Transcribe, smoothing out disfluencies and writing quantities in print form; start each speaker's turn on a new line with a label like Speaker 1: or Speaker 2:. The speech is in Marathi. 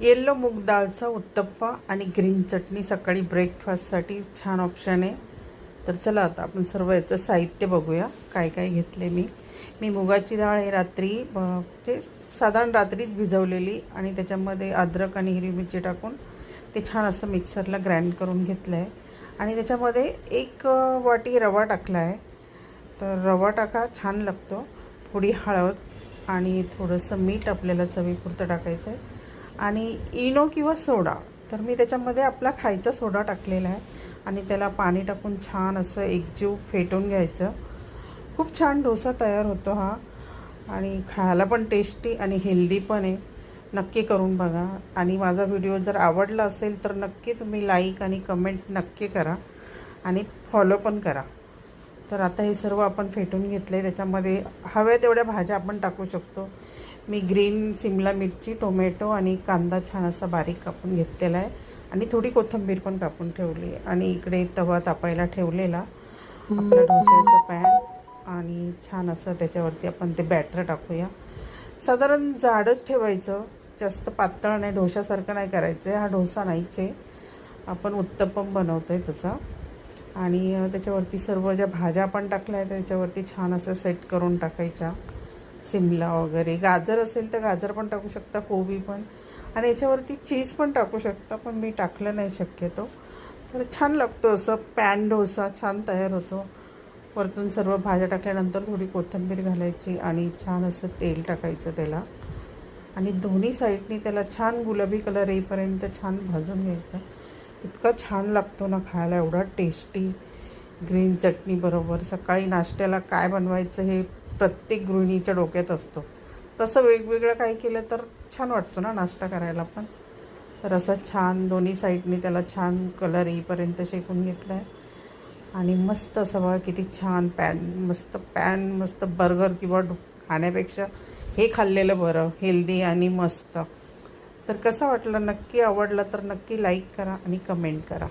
Speaker 1: येल्लो मूग डाळचा उत्तप्पा आणि ग्रीन चटणी सकाळी ब्रेकफास्टसाठी छान ऑप्शन आहे. तर चला आता आपण सर्व याचं साहित्य बघूया काय काय घेतले. मी मुगाची डाळ हे रात्री ते साधारण रात्रीच भिजवलेली आणि त्याच्यामध्ये अद्रक आणि हिरवी मिरची टाकून ते छान असं मिक्सरला ग्राइंड करून घेतलं आहे. आणि त्याच्यामध्ये एक वाटी रवा टाकला आहे. तर रवा टाका, छान लागतो. थोडी हळद आणि थोडंसं मीठ आपल्याला चवीपुरतं टाकायचं आहे. आणि इनो किंवा सोडा, तर मी त्याच्यामध्ये आपला खायचा सोडा टाकलेला आहे आणि त्याला पाणी टाकून छान असं एकजीव फेटून घ्यायचं. खूप छान डोसा तयार होतो हा आणि खायला पण टेस्टी आणि हेल्दी पण आहे. नक्की करून बघा आणि माझा व्हिडिओ जर आवडला असेल तर नक्की तुम्ही लाईक आणि कमेंट नक्की करा आणि फॉलो पण करा. तर आता हे सर्व आपण फेटून घेतले. त्याच्यामध्ये हव्या तेवढ्या भाज्या आपण टाकू शकतो. मी ग्रीन सिमला मिरची, टोमॅटो आणि कांदा छान असा बारीक कापून घेतलेला आहे आणि थोडी कोथिंबीर पण कापून ठेवली. आणि इकडे तवा तापायला ठेवलेला आपला डोश्याचा पॅन आणि छान असं त्याच्यावरती आपण ते बॅटर टाकूया. साधारण जाडच ठेवायचं, जास्त पातळ नाही, डोशासारखं नाही करायचं आहे. हा डोसा नाहीच आहे, आपण उत्तप्पम बनवतो आहे त्याचा. आणि त्याच्यावरती सर्व ज्या भाज्या आपण टाकल्या आहेत त्याच्यावरती छान असं सेट करून टाकायच्या. सिमला वगैरे, गाजर असेल तर गाजर पण टाकू शकता, कोबी पण, आणि याच्यावरती चीज पण टाकू शकता, पण मी टाकलं नाही शक्यतो. तर छान लागतो असं पॅन डोसा, छान तयार होतो. वरतून सर्व भाज्या टाकल्यानंतर थोडी कोथिंबीर घालायची आणि छान असं तेल टाकायचं त्याला आणि दोन्ही साईडनी त्याला छान गुलाबी कलर येईपर्यंत छान भाजून घ्यायचं. इतका छान लागतो ना खायला, एवढा टेस्टी. ग्रीन चटणी बरोबर सकाळी नाश्त्याला काय बनवायचं हे प्रत्येक गृहिणीच्या डोक्यात असतो. तसं वेगवेगळं काही केलं तर छान वाटतो ना नाश्ता करायला पण. तर असं छान दोन्ही साईडनी त्याला छान कलर येईपर्यंत शेकून घेतला आहे आणि मस्त असं बघा किती छान पॅन मस्त बर्गर किंवा खाण्यापेक्षा हे खाल्लेलं बरं, हेल्दी आणि मस्त. तर कसं वाटलं, नक्की आवडलं तर नक्की लाईक करा आणि कमेंट करा.